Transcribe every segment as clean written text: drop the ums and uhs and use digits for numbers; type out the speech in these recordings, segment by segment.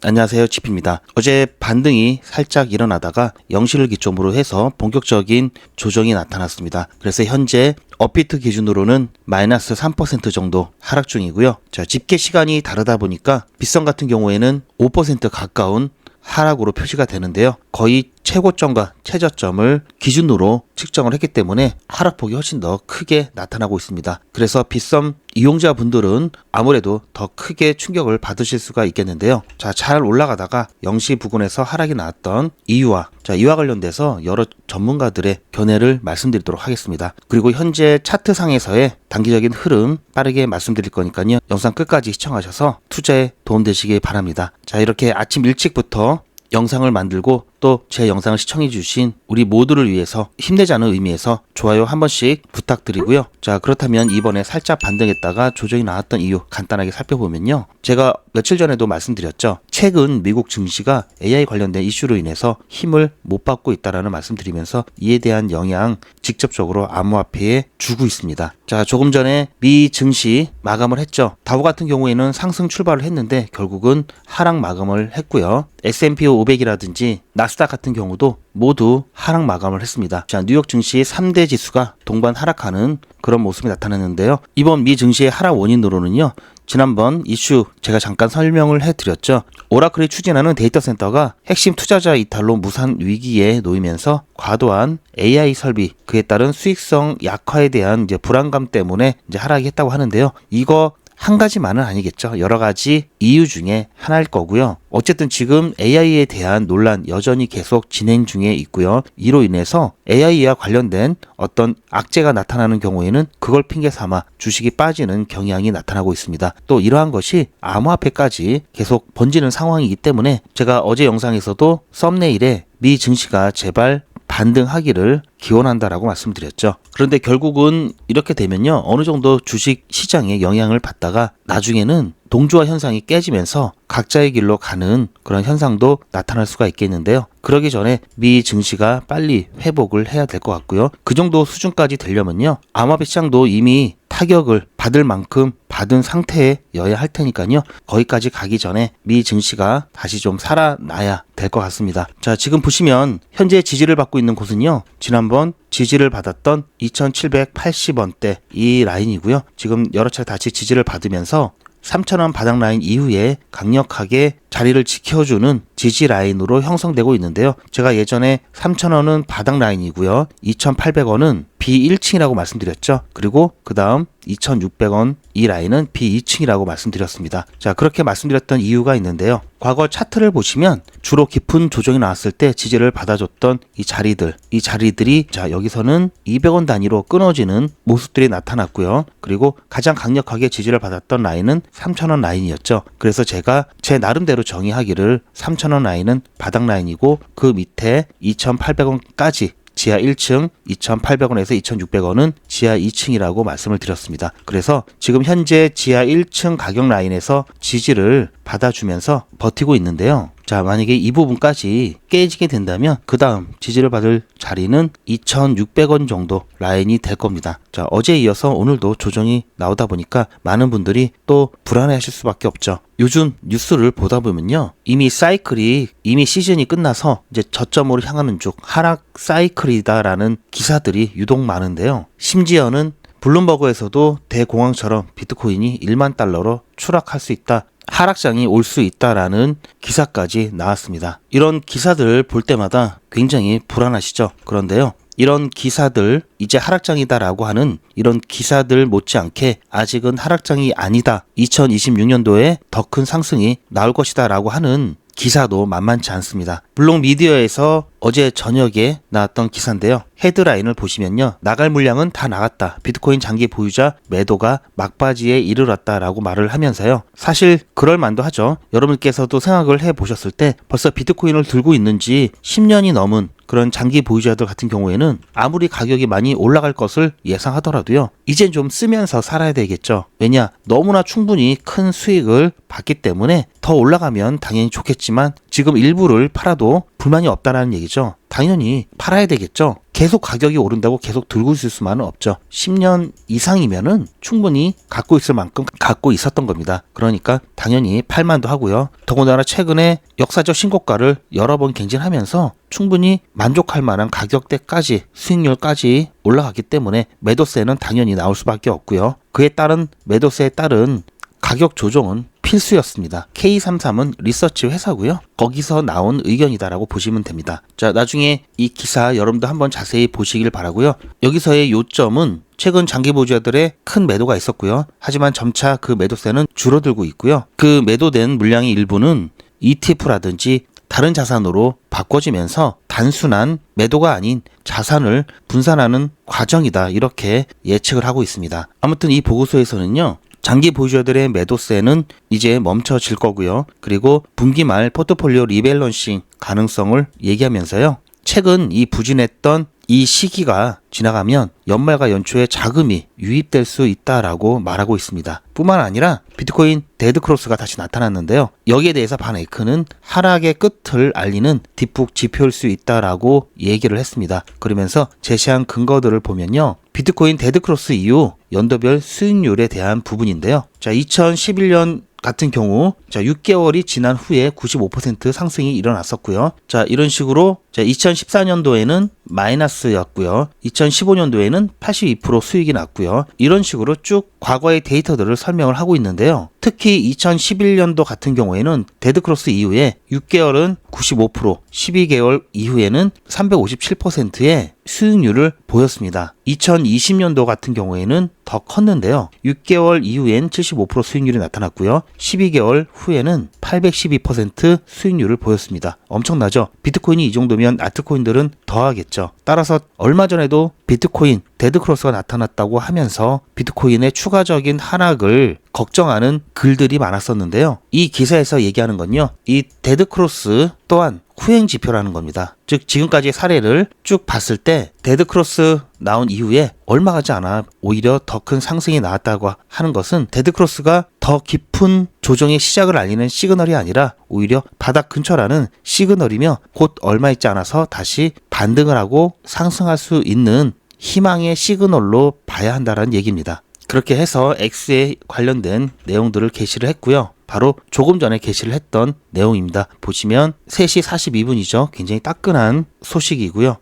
안녕하세요, 치피입니다. 어제 반등이 살짝 일어나다가 0시를 기점으로 해서 본격적인 조정이 나타났습니다. 그래서 현재 업비트 기준으로는 마이너스 3% 정도 하락 중이고요. 자, 집계 시간이 다르다 보니까 빗선 같은 경우에는 5% 가까운 하락으로 표시가 되는데요. 거의 최고점과 최저점을 기준으로 측정을 했기 때문에 하락폭이 훨씬 더 크게 나타나고 있습니다. 그래서 빗썸 이용자분들은 아무래도 더 크게 충격을 받으실 수가 있겠는데요. 자, 잘 올라가다가 0시 부근에서 하락이 나왔던 이유와 이와 관련돼서 여러 전문가들의 견해를 말씀드리도록 하겠습니다. 그리고 현재 차트상에서의 단기적인 흐름 빠르게 말씀드릴 거니까요. 영상 끝까지 시청하셔서 투자에 도움되시길 바랍니다. 자, 이렇게 아침 일찍부터 영상을 만들고 또 제 영상을 시청해 주신 우리 모두를 위해서 힘내자는 의미에서 좋아요 한 번씩 부탁드리고요. 자, 그렇다면 이번에 살짝 반등했다가 조정이 나왔던 이유 간단하게 살펴보면요. 제가 며칠 전에도 말씀드렸죠. 최근 미국 증시가 AI 관련된 이슈로 인해서 힘을 못 받고 있다라는 말씀드리면서 이에 대한 영향 직접적으로 암호화폐에 주고 있습니다. 자, 조금 전에 미 증시 마감을 했죠. 다우 같은 경우에는 상승 출발을 했는데 결국은 하락 마감을 했고요. S&P 500이라든지 나스닥 같은 경우도 모두 하락 마감을 했습니다. 자, 뉴욕 증시 3대 지수가 동반 하락하는 그런 모습이 나타났는데요. 이번 미 증시의 하락 원인으로는요. 지난번 이슈 제가 잠깐 설명을 해드렸죠. 오라클이 추진하는 데이터 센터가 핵심 투자자 이탈로 무산 위기에 놓이면서 과도한 AI 설비, 그에 따른 수익성 약화에 대한 불안감 때문에 하락이 했다고 하는데요. 이거 한 가지만은 아니겠죠. 여러 가지 이유 중에 하나일 거고요. 어쨌든 지금 AI에 대한 논란 여전히 계속 진행 중에 있고요. 이로 인해서 AI와 관련된 어떤 악재가 나타나는 경우에는 그걸 핑계 삼아 주식이 빠지는 경향이 나타나고 있습니다. 또 이러한 것이 암호화폐까지 계속 번지는 상황이기 때문에 제가 어제 영상에서도 썸네일에 미 증시가 제발 반등하기를 기원한다라고 말씀드렸죠. 그런데 결국은 이렇게 되면요. 어느 정도 주식 시장에 영향을 받다가 나중에는 동조화 현상이 깨지면서 각자의 길로 가는 그런 현상도 나타날 수가 있겠는데요. 그러기 전에 미 증시가 빨리 회복을 해야 될 것 같고요. 그 정도 수준까지 되려면요. 암호화폐 시장도 이미 타격을 받을 만큼 받은 상태여야 할 테니까요. 거기까지 가기 전에 미 증시가 다시 좀 살아나야 될 것 같습니다. 자, 지금 보시면 현재 지지를 받고 있는 곳은요. 지난번 지지를 받았던 2780원대 이 라인이고요. 지금 여러 차례 다시 지지를 받으면서 3,000원 바닥 라인 이후에 강력하게 자리를 지켜주는 지지 라인으로 형성되고 있는데요. 제가 예전에 3,000원은 바닥 라인이고요. 2,800원은 B1층이라고 말씀드렸죠. 그리고 그 다음 2,600원 이 라인은 B2층이라고 말씀드렸습니다. 자, 그렇게 말씀드렸던 이유가 있는데요. 과거 차트를 보시면 주로 깊은 조정이 나왔을 때 지지를 받아줬던 이 자리들이 자, 여기서는 200원 단위로 끊어지는 모습들이 나타났고요. 그리고 가장 강력하게 지지를 받았던 라인은 3,000원 라인이었죠. 그래서 제가 제 나름대로 정의하기를 3,000원 라인은 바닥 라인이고 그 밑에 2,800원까지 지하 1층 2,800원에서 2,600원은 지하 2층이라고 말씀을 드렸습니다. 그래서 지금 현재 지하 1층 가격 라인에서 지지를 받아주면서 버티고 있는데요. 자, 만약에 이 부분까지 깨지게 된다면 그 다음 지지를 받을 자리는 2,600원 정도 라인이 될 겁니다. 자, 어제에 이어서 오늘도 조정이 나오다 보니까 많은 분들이 또 불안해 하실 수밖에 없죠. 요즘 뉴스를 보다 보면요. 이미 시즌이 끝나서 이제 저점으로 향하는 쪽 하락 사이클이다라는 기사들이 유독 많은데요. 심지어는 블룸버그에서도 대공황처럼 비트코인이 1만 달러로 추락할 수 있다. 하락장이 올 수 있다라는 기사까지 나왔습니다. 이런 기사들 볼 때마다 굉장히 불안하시죠? 그런데요. 이런 기사들 이제 하락장이다라고 하는 이런 기사들 못지않게 아직은 하락장이 아니다. 2026년도에 더 큰 상승이 나올 것이다 라고 하는 기사도 만만치 않습니다. 블록 미디어에서 어제 저녁에 나왔던 기사인데요. 헤드라인을 보시면요. 나갈 물량은 다 나갔다. 비트코인 장기 보유자 매도가 막바지에 이르렀다라고 말을 하면서요. 사실 그럴 만도 하죠. 여러분께서도 생각을 해보셨을 때 벌써 비트코인을 들고 있는지 10년이 넘은 그런 장기 보유자들 같은 경우에는 아무리 가격이 많이 올라갈 것을 예상하더라도요. 이젠 좀 쓰면서 살아야 되겠죠. 왜냐? 너무나 충분히 큰 수익을 받기 때문에 더 올라가면 당연히 좋겠지만 지금 일부를 팔아도 불만이 없다라는 얘기죠. 당연히 팔아야 되겠죠. 계속 가격이 오른다고 계속 들고 있을 수만은 없죠. 10년 이상이면은 충분히 갖고 있을 만큼 갖고 있었던 겁니다. 그러니까 당연히 팔만도 하고요. 더군다나 최근에 역사적 신고가를 여러 번 갱신하면서 충분히 만족할 만한 가격대까지 수익률까지 올라갔기 때문에 매도세는 당연히 나올 수밖에 없고요. 그에 따른 매도세에 따른 가격 조정은 필수였습니다. K33은 리서치 회사고요. 거기서 나온 의견이다라고 보시면 됩니다. 자, 나중에 이 기사 여러분도 한번 자세히 보시길 바라고요. 여기서의 요점은 최근 장기 보유자들의 큰 매도가 있었고요. 하지만 점차 그 매도세는 줄어들고 있고요. 그 매도된 물량의 일부는 ETF라든지 다른 자산으로 바꿔지면서 단순한 매도가 아닌 자산을 분산하는 과정이다. 이렇게 예측을 하고 있습니다. 아무튼 이 보고서에서는요. 장기 보유자들의 매도세는 이제 멈춰질 거고요. 그리고 분기 말 포트폴리오 리밸런싱 가능성을 얘기하면서요. 최근 이 부진했던 이 시기가 지나가면 연말과 연초에 자금이 유입될 수 있다라고 말하고 있습니다. 뿐만 아니라 비트코인 데드크로스가 다시 나타났는데요. 여기에 대해서 반 에이크는 하락의 끝을 알리는 뒷북 지표일 수 있다라고 얘기를 했습니다. 그러면서 제시한 근거들을 보면요. 비트코인 데드크로스 이후 연도별 수익률에 대한 부분인데요. 자, 2011년 같은 경우 6개월이 지난 후에 95% 상승이 일어났었고요. 자, 이런 식으로 2014년도에는 마이너스였고요. 2015년도에는 82% 수익이 났고요. 이런 식으로 쭉 과거의 데이터들을 설명을 하고 있는데요. 특히 2011년도 같은 경우에는 데드크로스 이후에 6개월은 95%, 12개월 이후에는 357%의 수익률을 보였습니다. 2020년도 같은 경우에는 더 컸는데요. 6개월 이후엔 75% 수익률이 나타났고요. 12개월 후에는 812% 수익률을 보였습니다. 엄청나죠? 비트코인이 이 정도면 알트코인들은 더 하겠죠. 따라서 얼마 전에도 비트코인 데드크로스가 나타났다고 하면서 비트코인의 추가적인 하락을 걱정하는 글들이 많았었는데요. 이 기사에서 얘기하는 건요. 이 데드크로스 또한 후행 지표라는 겁니다. 즉 지금까지의 사례를 쭉 봤을 때 데드크로스 나온 이후에 얼마 가지 않아 오히려 더 큰 상승이 나왔다고 하는 것은 데드크로스가 더 깊은 조정의 시작을 알리는 시그널이 아니라 오히려 바닥 근처라는 시그널이며 곧 얼마 있지 않아서 다시 반등을 하고 상승할 수 있는 희망의 시그널로 봐야 한다는 얘기입니다. 그렇게 해서 X에 관련된 내용들을 게시를 했고요. 바로 조금 전에 게시를 했던 내용입니다. 보시면 3시 42분이죠. 굉장히 따끈한 소식이고요.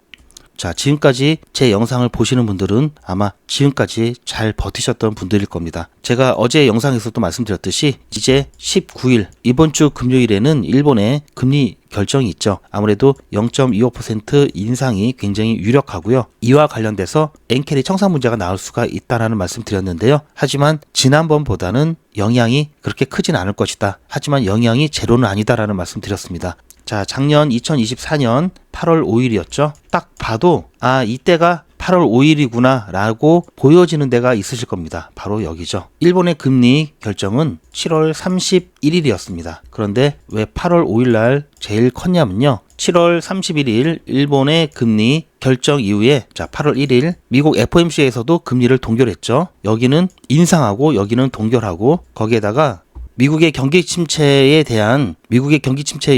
자, 지금까지 제 영상을 보시는 분들은 아마 지금까지 잘 버티셨던 분들일 겁니다. 제가 어제 영상에서도 말씀드렸듯이 이제 19일 이번 주 금요일에는 일본의 금리 결정이 있죠. 아무래도 0.25% 인상이 굉장히 유력하고요. 이와 관련돼서 엔캐리 청산 문제가 나올 수가 있다라는 말씀 드렸는데요. 하지만 지난번보다는 영향이 그렇게 크진 않을 것이다. 하지만 영향이 제로는 아니다라는 말씀 드렸습니다. 자, 작년 2024년 8월 5일이었죠. 딱 봐도 이때가 8월 5일이구나 라고 보여지는 데가 있으실 겁니다. 바로 여기죠. 일본의 금리 결정은 7월 31일이었습니다. 그런데 왜 8월 5일 날 제일 컸냐면요. 7월 31일 일본의 금리 결정 이후에 8월 1일 미국 FOMC에서도 금리를 동결했죠. 여기는 인상하고 여기는 동결하고 거기에다가 미국의 경기 침체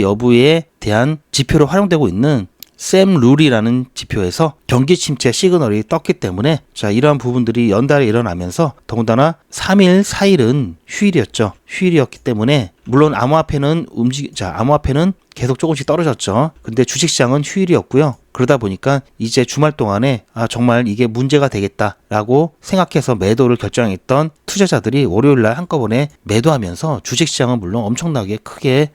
여부에 대한 지표로 활용되고 있는 샘 룰이라는 지표에서 경기 침체 시그널이 떴기 때문에 이러한 부분들이 연달아 일어나면서 더군다나 3일, 4일은 휴일이었죠. 휴일이었기 때문에 물론 암호화폐는 계속 조금씩 떨어졌죠. 근데 주식시장은 휴일이었고요. 그러다 보니까 이제 주말 동안에 정말 이게 문제가 되겠다라고 생각해서 매도를 결정했던 투자자들이 월요일날 한꺼번에 매도하면서 주식시장은 물론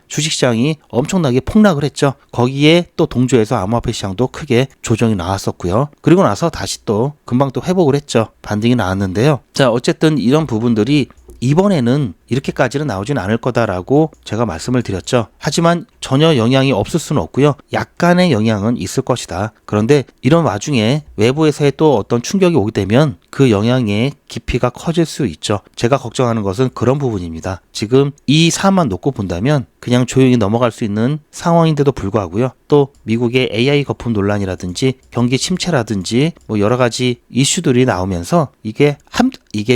주식시장이 엄청나게 폭락을 했죠. 거기에 또 동조해서 암호화폐 시장도 크게 조정이 나왔었고요. 그리고 나서 다시 또 금방 또 회복을 했죠. 반등이 나왔는데요. 자, 어쨌든 이런 부분들이 이번에는 이렇게까지는 나오진 않을 거다라고 제가 말씀을 드렸죠. 하지만 전혀 영향이 없을 수는 없고요. 약간의 영향은 있을 것이다. 그런데 이런 와중에 외부에서의 또 어떤 충격이 오게 되면 그 영향의 깊이가 커질 수 있죠. 제가 걱정하는 것은 그런 부분입니다. 지금 이 사안만 놓고 본다면 그냥 조용히 넘어갈 수 있는 상황인데도 불구하고요. 또 미국의 AI 거품 논란이라든지 경기 침체라든지 여러 가지 이슈들이 나오면서 이게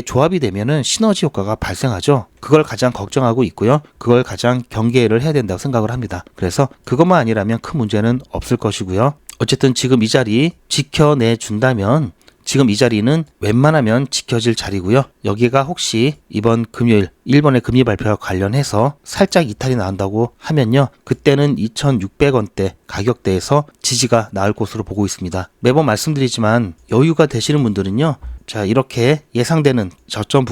조합이 되면은 시너지 효과가 발생하죠. 그걸 가장 걱정하고 있고요. 그걸 가장 경계를 해야 된다고 생각을 합니다. 그래서 그것만 아니라면 큰 문제는 없을 것이고요. 어쨌든 지금 이 자리 지켜내준다면 지금 이 자리는 웬만하면 지켜질 자리고요. 여기가 혹시 이번 금요일 일본의 금리 발표와 관련해서 살짝 이탈이 나온다고 하면요. 그때는 2,600원대 가격대에서 지지가 나올 것으로 보고 있습니다. 매번 말씀드리지만 여유가 되시는 분들은요. 자, 이렇게 예상되는 저점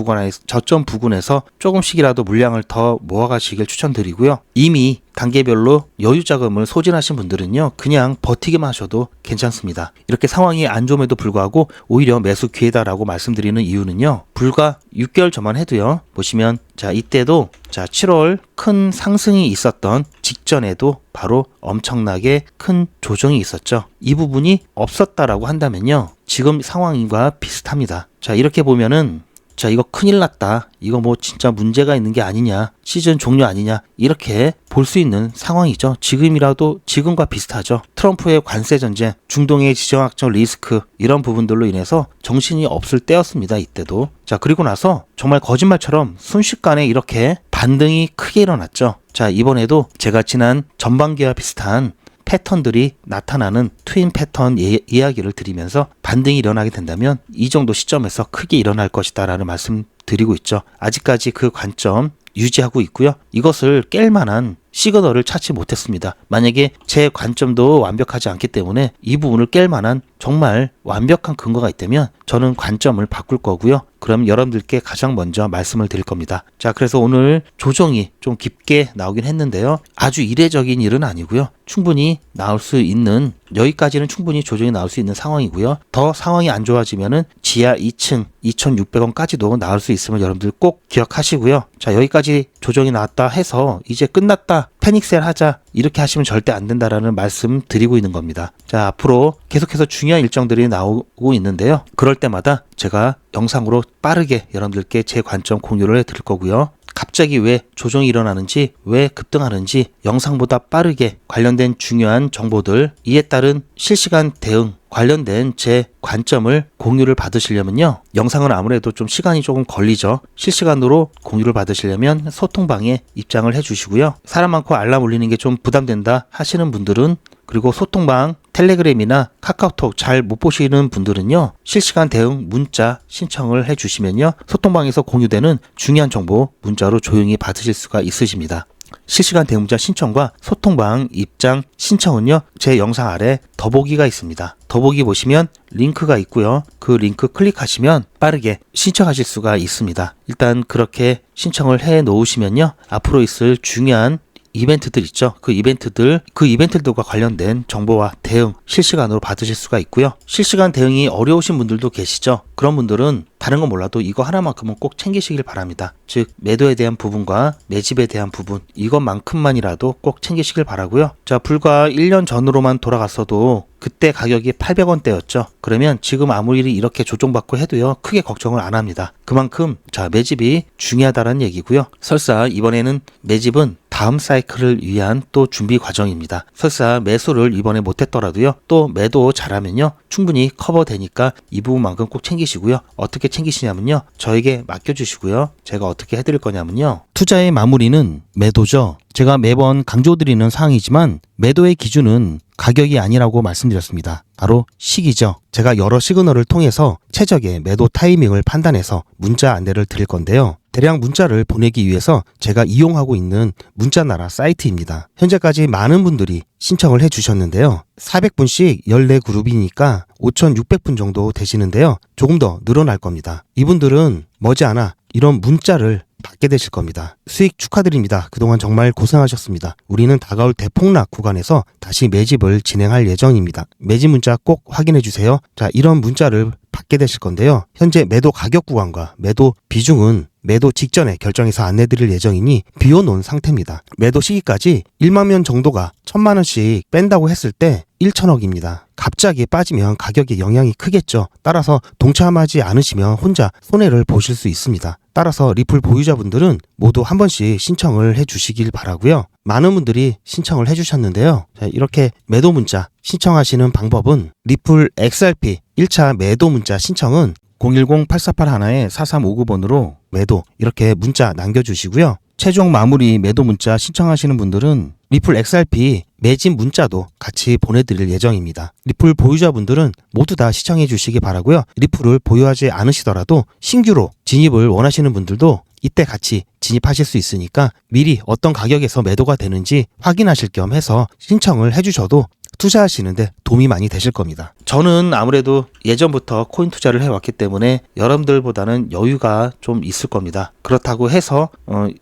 부근에서 조금씩이라도 물량을 더 모아가시길 추천드리고요. 이미 단계별로 여유 자금을 소진하신 분들은요. 그냥 버티기만 하셔도 괜찮습니다. 이렇게 상황이 안 좋음에도 불구하고 오히려 매수 기회다라고 말씀드리는 이유는요. 불과 6개월 전만 해도요. 보시면 자, 이때도 자, 7월 큰 상승이 있었던 직전에도 바로 엄청나게 큰 조정이 있었죠. 이 부분이 없었다라고 한다면요. 지금 상황과 비슷합니다. 자, 이렇게 보면은 자, 이거 큰일 났다. 이거 뭐 진짜 문제가 있는 게 아니냐. 시즌 종료 아니냐. 이렇게 볼 수 있는 상황이죠. 지금이라도 지금과 비슷하죠. 트럼프의 관세 전쟁, 중동의 지정학적 리스크 이런 부분들로 인해서 정신이 없을 때였습니다. 이때도. 자, 그리고 나서 정말 거짓말처럼 순식간에 이렇게 반등이 크게 일어났죠. 자, 이번에도 제가 지난 전반기와 비슷한 패턴들이 나타나는 트윈 패턴 이야기를 드리면서 반등이 일어나게 된다면 이 정도 시점에서 크게 일어날 것이다 라는 말씀 드리고 있죠. 아직까지 그 관점 유지하고 있고요. 이것을 깰 만한 시그널을 찾지 못했습니다. 만약에 제 관점도 완벽하지 않기 때문에 이 부분을 깰 만한 정말 완벽한 근거가 있다면 저는 관점을 바꿀 거고요. 그럼 여러분들께 가장 먼저 말씀을 드릴 겁니다. 자, 그래서 오늘 조정이 좀 깊게 나오긴 했는데요. 아주 이례적인 일은 아니고요. 충분히 나올 수 있는 여기까지는 충분히 조정이 나올 수 있는 상황이고요. 더 상황이 안 좋아지면은 지하 2층 2,600원까지도 나올 수 있음을 여러분들 꼭 기억하시고요. 자, 여기까지 조정이 나왔다 해서 이제 끝났다. 패닉셀 하자. 이렇게 하시면 절대 안 된다라는 말씀 드리고 있는 겁니다. 자, 앞으로 계속해서 중요한 일정들이 나오고 있는데요. 그럴 때마다 제가 영상으로 빠르게 여러분들께 제 관점 공유를 해드릴 거고요. 갑자기 왜 조정이 일어나는지, 왜 급등하는지 영상보다 빠르게 관련된 중요한 정보들, 이에 따른 실시간 대응 관련된 제 관점을 공유를 받으시려면요. 영상은 아무래도 좀 시간이 조금 걸리죠. 실시간으로 공유를 받으시려면 소통방에 입장을 해주시고요. 사람 많고 알람 울리는 게 좀 부담된다 하시는 분들은 그리고 소통방 텔레그램이나 카카오톡 잘 못 보시는 분들은요. 실시간 대응 문자 신청을 해주시면요. 소통방에서 공유되는 중요한 정보 문자로 조용히 받으실 수가 있으십니다. 실시간 대응 문자 신청과 소통방 입장 신청은요. 제 영상 아래 더보기가 있습니다. 더보기 보시면 링크가 있고요. 그 링크 클릭하시면 빠르게 신청하실 수가 있습니다. 일단 그렇게 신청을 해 놓으시면요. 앞으로 있을 중요한 이벤트들 있죠. 그 이벤트들과 관련된 정보와 대응 실시간으로 받으실 수가 있고요. 실시간 대응이 어려우신 분들도 계시죠. 그런 분들은 다른 건 몰라도 이거 하나만큼은 꼭 챙기시길 바랍니다. 즉 매도에 대한 부분과 매집에 대한 부분 이것만큼만이라도 꼭 챙기시길 바라고요. 자, 불과 1년 전으로만 돌아갔어도 그때 가격이 800원대였죠. 그러면 지금 아무리 이렇게 조정받고 해도요. 크게 걱정을 안 합니다. 그만큼 자, 매집이 중요하다는 얘기고요. 설사 이번에는 매집은 다음 사이클을 위한 또 준비 과정입니다. 설사 매수를 이번에 못했더라도요. 또 매도 잘하면요. 충분히 커버되니까 이 부분만큼 꼭 챙기시고요. 어떻게 챙기시냐면요. 저에게 맡겨주시고요. 제가 어떻게 해드릴 거냐면요. 투자의 마무리는 매도죠. 제가 매번 강조드리는 사항이지만 매도의 기준은 가격이 아니라고 말씀드렸습니다. 바로 시기죠. 제가 여러 시그널을 통해서 최적의 매도 타이밍을 판단해서 문자 안내를 드릴 건데요. 대량 문자를 보내기 위해서 제가 이용하고 있는 문자나라 사이트입니다. 현재까지 많은 분들이 신청을 해주셨는데요. 400분씩 14그룹이니까 5,600분 정도 되시는데요. 조금 더 늘어날 겁니다. 이분들은 머지않아 이런 문자를 받게 되실 겁니다. 수익 축하드립니다. 그동안 정말 고생하셨습니다. 우리는 다가올 대폭락 구간에서 다시 매집을 진행할 예정입니다. 매집 문자 꼭 확인해 주세요. 자, 이런 문자를 받게 되실 건데요. 현재 매도 가격 구간과 매도 비중은 매도 직전에 결정해서 안내드릴 예정이니 비워놓은 상태입니다. 매도 시기까지 1만 명 정도가 1,000만 원씩 뺀다고 했을 때 1,000억입니다. 갑자기 빠지면 가격에 영향이 크겠죠. 따라서 동참하지 않으시면 혼자 손해를 보실 수 있습니다. 따라서 리플 보유자분들은 모두 한 번씩 신청을 해주시길 바라고요. 많은 분들이 신청을 해주셨는데요. 자, 이렇게 매도 문자 신청하시는 방법은 리플 XRP 1차 매도 문자 신청은 010-8481-4359번으로 매도 이렇게 문자 남겨주시고요. 최종 마무리 매도 문자 신청하시는 분들은 리플 XRP 매집 문자도 같이 보내드릴 예정입니다. 리플 보유자분들은 모두 다 시청해 주시기 바라고요. 리플을 보유하지 않으시더라도 신규로 진입을 원하시는 분들도 이때 같이 진입하실 수 있으니까 미리 어떤 가격에서 매도가 되는지 확인하실 겸 해서 신청을 해주셔도 투자하시는데 도움이 많이 되실 겁니다. 저는 아무래도 예전부터 코인 투자를 해왔기 때문에 여러분들보다는 여유가 좀 있을 겁니다. 그렇다고 해서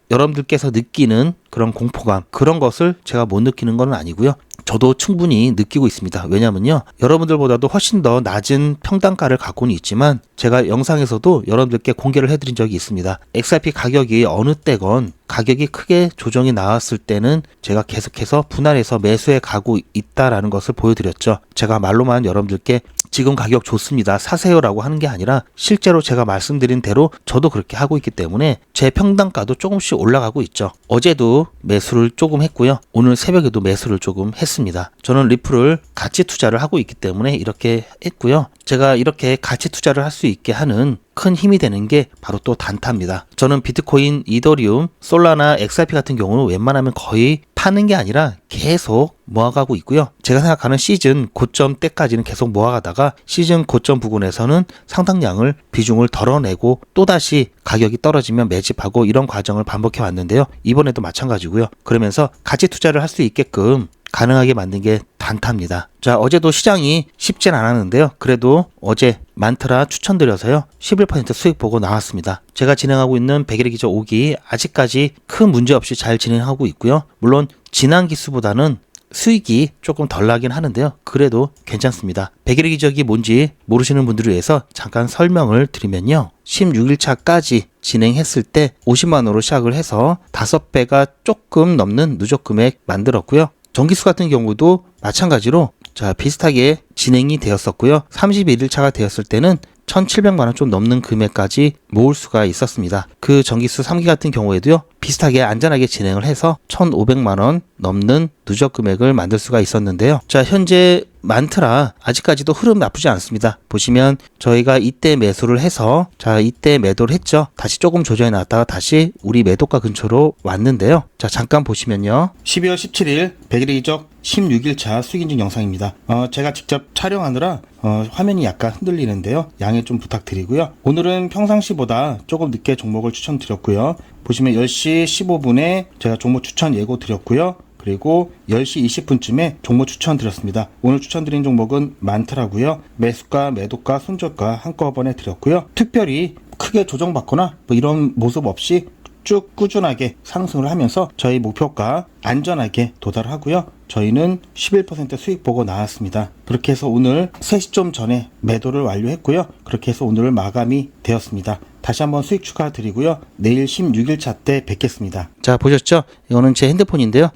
여러분들께서 느끼는 그런 공포감, 그런 것을 제가 못 느끼는 건 아니고요. 저도 충분히 느끼고 있습니다. 왜냐면요, 여러분들보다도 훨씬 더 낮은 평단가를 갖고는 있지만 제가 영상에서도 여러분들께 공개를 해드린 적이 있습니다. XRP 가격이 어느 때건 가격이 크게 조정이 나왔을 때는 제가 계속해서 분할해서 매수해 가고 있다라는 것을 보여드렸죠. 제가 말로만 여러분들께 지금 가격 좋습니다, 사세요라고 하는 게 아니라 실제로 제가 말씀드린 대로 저도 그렇게 하고 있기 때문에 제 평단가도 조금씩 올라가고 있죠. 어제도 매수를 조금 했고요. 오늘 새벽에도 매수를 조금 했습니다. 저는 리플을 가치 투자를 하고 있기 때문에 이렇게 했고요. 제가 이렇게 가치 투자를 할 수 있게 하는 큰 힘이 되는 게 바로 또 단타입니다. 저는 비트코인, 이더리움, 솔라나, XRP 같은 경우는 웬만하면 거의 파는 게 아니라 계속 모아가고 있고요. 제가 생각하는 시즌 고점 때까지는 계속 모아가다가 시즌 고점 부근에서는 상당량을 비중을 덜어내고 또다시 가격이 떨어지면 매집하고 이런 과정을 반복해 왔는데요. 이번에도 마찬가지고요. 그러면서 가치 투자를 할 수 있게끔 가능하게 만든 게 단타입니다. 자, 어제도 시장이 쉽진 않았는데요. 그래도 어제 만트라 추천드려서요, 11% 수익 보고 나왔습니다. 제가 진행하고 있는 100일의 기적 5기 아직까지 큰 문제 없이 잘 진행하고 있고요. 물론 지난 기수보다는 수익이 조금 덜 나긴 하는데요. 그래도 괜찮습니다. 100일의 기적이 뭔지 모르시는 분들을 위해서 잠깐 설명을 드리면요. 16일차까지 진행했을 때 50만원으로 시작을 해서 5배가 조금 넘는 누적 금액 만들었고요. 정기수 같은 경우도 마찬가지로 비슷하게 진행이 되었었고요. 31일차가 되었을 때는 1,700만원 좀 넘는 금액까지 모을 수가 있었습니다. 그 정기수 3기 같은 경우에도요, 비슷하게 안전하게 진행을 해서 1,500만원 넘는 누적 금액을 만들 수가 있었는데요. 자, 현재 만트라 아직까지도 흐름 나쁘지 않습니다. 보시면 저희가 이때 매수를 해서 이때 매도를 했죠. 다시 조금 조정해 놨다가 다시 우리 매도가 근처로 왔는데요. 자, 잠깐 보시면요. 12월 17일 100일의 기적 16일차 수익 인증 영상입니다. 제가 직접 촬영하느라 화면이 약간 흔들리는데요. 양해 좀 부탁드리고요. 오늘은 평상시보다 조금 늦게 종목을 추천드렸고요. 보시면 10시 15분에 제가 종목 추천 예고 드렸고요. 그리고 10시 20분쯤에 종목 추천드렸습니다. 오늘 추천드린 종목은 만트라고요. 매수가, 매도가, 손절가 한꺼번에 드렸고요. 특별히 크게 조정받거나 이런 모습 없이 쭉 꾸준하게 상승을 하면서 저희 목표가 안전하게 도달하고요. 저희는 11% 수익 보고 나왔습니다. 그렇게 해서 오늘 3시 좀 전에 매도를 완료했고요. 그렇게 해서 오늘 마감이 되었습니다. 다시 한번 수익 축하드리고요. 내일 16일차 때 뵙겠습니다. 자, 보셨죠? 이거는 제 핸드폰인데요.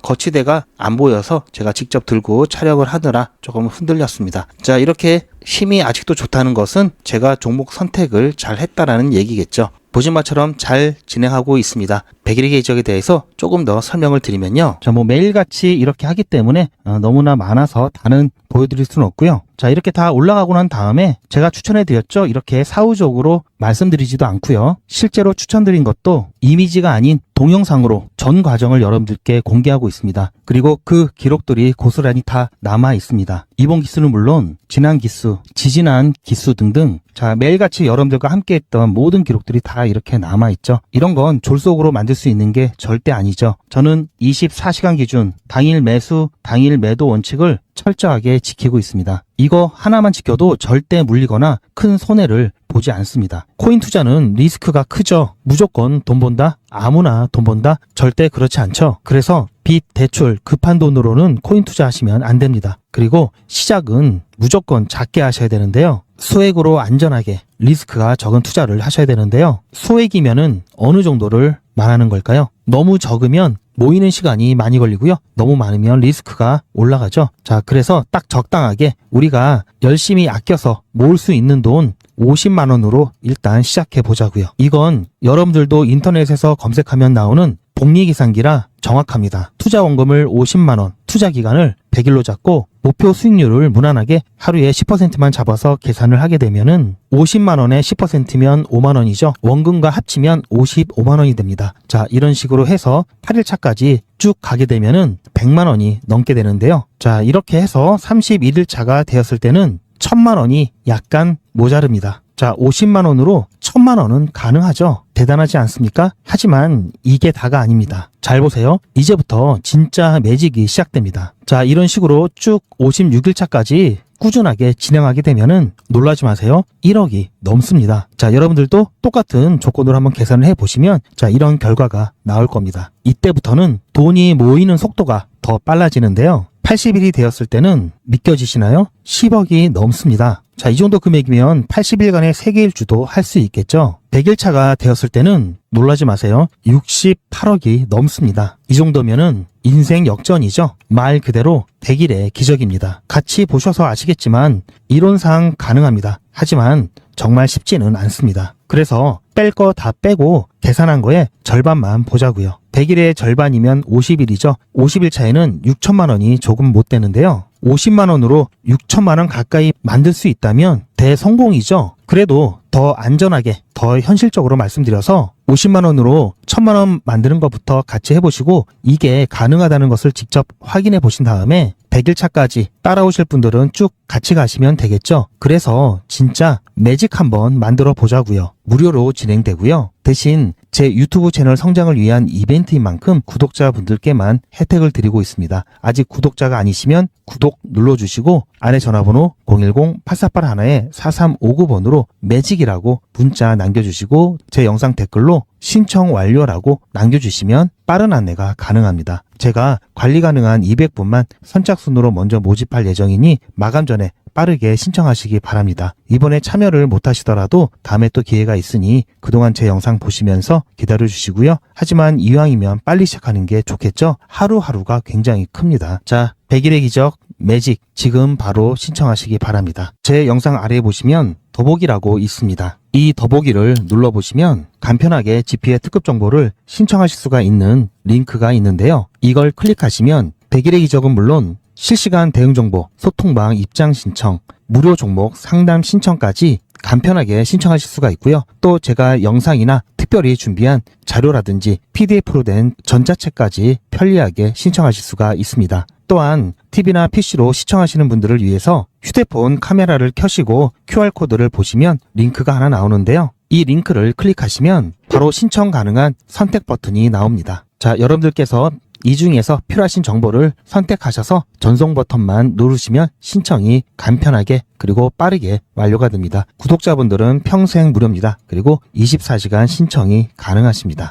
거치대가 안 보여서 제가 직접 들고 촬영을 하느라 조금 흔들렸습니다. 자, 이렇게 힘이 아직도 좋다는 것은 제가 종목 선택을 잘 했다라는 얘기겠죠. 보신 바처럼 잘 진행하고 있습니다. 100일의 기적에 대해서 조금 더 설명을 드리면요. 매일같이 이렇게 하기 때문에 너무나 많아서 다는 보여드릴 수는 없고요. 자, 이렇게 다 올라가고 난 다음에 제가 추천해드렸죠. 이렇게 사후적으로 말씀드리지도 않고요. 실제로 추천드린 것도 이미지가 아닌 동영상으로 전 과정을 여러분들께 공개하고 있습니다. 그리고 그 기록들이 고스란히 다 남아 있습니다. 이번 기수는 물론 지난 기수, 지지난 기수 등등 매일같이 여러분들과 함께했던 모든 기록들이 다 이렇게 남아있죠. 이런 건 졸속으로 만들 수 있는 게 절대 아니죠. 저는 24시간 기준 당일 매수, 당일 매도 원칙을 철저하게 지키고 있습니다. 이거 하나만 지켜도 절대 물리거나 큰 손해를 보지 않습니다. 코인 투자는 리스크가 크죠. 무조건 돈 번다? 아무나 돈 번다? 절대 그렇지 않죠. 그래서 빚, 대출, 급한 돈으로는 코인 투자하시면 안 됩니다. 그리고 시작은 무조건 작게 하셔야 되는데요. 소액으로 안전하게 리스크가 적은 투자를 하셔야 되는데요. 소액이면은 어느 정도를 말하는 걸까요? 너무 적으면 모이는 시간이 많이 걸리고요. 너무 많으면 리스크가 올라가죠. 자, 그래서 딱 적당하게 우리가 열심히 아껴서 모을 수 있는 돈 50만 원으로 일단 시작해 보자고요. 이건 여러분들도 인터넷에서 검색하면 나오는 복리계산기라 정확합니다. 투자 원금을 50만 원, 투자 기간을 100일로 잡고 목표 수익률을 무난하게 하루에 10%만 잡아서 계산을 하게 되면은 50만 원에 10%면 5만 원이죠. 원금과 합치면 55만 원이 됩니다. 자, 이런 식으로 해서 8일 차까지 쭉 가게 되면은 100만 원이 넘게 되는데요. 자, 이렇게 해서 31일 차가 되었을 때는 1000만 원이 약간 모자릅니다. 자, 50만 원으로 1000만 원은 가능하죠. 대단하지 않습니까? 하지만 이게 다가 아닙니다. 잘 보세요. 이제부터 진짜 매직이 시작됩니다. 자, 이런 식으로 쭉 56일 차까지 꾸준하게 진행하게 되면은 놀라지 마세요. 1억이 넘습니다. 자, 여러분들도 똑같은 조건으로 한번 계산을 해보시면 자, 이런 결과가 나올 겁니다. 이때부터는 돈이 모이는 속도가 더 빨라지는데요. 80일이 되었을 때는 믿겨지시나요? 10억이 넘습니다. 자, 이 정도 금액이면 80일간의 세계일주도 할 수 있겠죠. 100일 차가 되었을 때는 놀라지 마세요. 68억이 넘습니다. 이 정도면은 인생 역전이죠. 말 그대로 100일의 기적입니다. 같이 보셔서 아시겠지만 이론상 가능합니다. 하지만 정말 쉽지는 않습니다. 그래서 뺄 거 다 빼고 계산한 거에 절반만 보자고요. 100일의 절반이면 50일이죠. 50일 차에는 6천만 원이 조금 못 되는데요. 50만 원으로 6천만 원 가까이 만들 수 있다면 대성공이죠. 그래도 더 안전하게, 더 현실적으로 말씀드려서 50만 원으로 1000만 원 만드는 것부터 같이 해보시고 이게 가능하다는 것을 직접 확인해 보신 다음에 100일 차까지 따라오실 분들은 쭉 같이 가시면 되겠죠. 그래서 진짜 매직 한번 만들어 보자고요. 무료로 진행되고요. 대신 제 유튜브 채널 성장을 위한 이벤트인 만큼 구독자분들께만 혜택을 드리고 있습니다. 아직 구독자가 아니시면 구독 눌러주시고 아래 전화번호 010-8481-4359번으로 매직이라고 문자 남겨주시고 제 영상 댓글로 신청 완료라고 남겨주시면 빠른 안내가 가능합니다. 제가 관리 가능한 200분만 선착순으로 먼저 모집할 예정이니 마감 전에 빠르게 신청하시기 바랍니다. 이번에 참여를 못하시더라도 다음에 또 기회가 있으니 그동안 제 영상 보시면서 기다려주시고요. 하지만 이왕이면 빨리 시작하는 게 좋겠죠? 하루하루가 굉장히 큽니다. 자, 100일의 기적 매직 지금 바로 신청하시기 바랍니다. 제 영상 아래에 보시면 더보기라고 있습니다. 이 더보기를 눌러보시면 간편하게 GP의 특급 정보를 신청하실 수가 있는 링크가 있는데요. 이걸 클릭하시면 100일의 기적은 물론 실시간 대응 정보, 소통방 입장 신청, 무료 종목 상담 신청까지 간편하게 신청하실 수가 있고요. 또 제가 영상이나 특별히 준비한 자료라든지 PDF로 된 전자책까지 편리하게 신청하실 수가 있습니다. 또한 TV나 PC로 시청하시는 분들을 위해서 휴대폰 카메라를 켜시고 QR코드를 보시면 링크가 하나 나오는데요. 이 링크를 클릭하시면 바로 신청 가능한 선택 버튼이 나옵니다. 자, 여러분들께서 이 중에서 필요하신 정보를 선택하셔서 전송 버튼만 누르시면 신청이 간편하게 그리고 빠르게 완료가 됩니다. 구독자분들은 평생 무료입니다. 그리고 24시간 신청이 가능하십니다.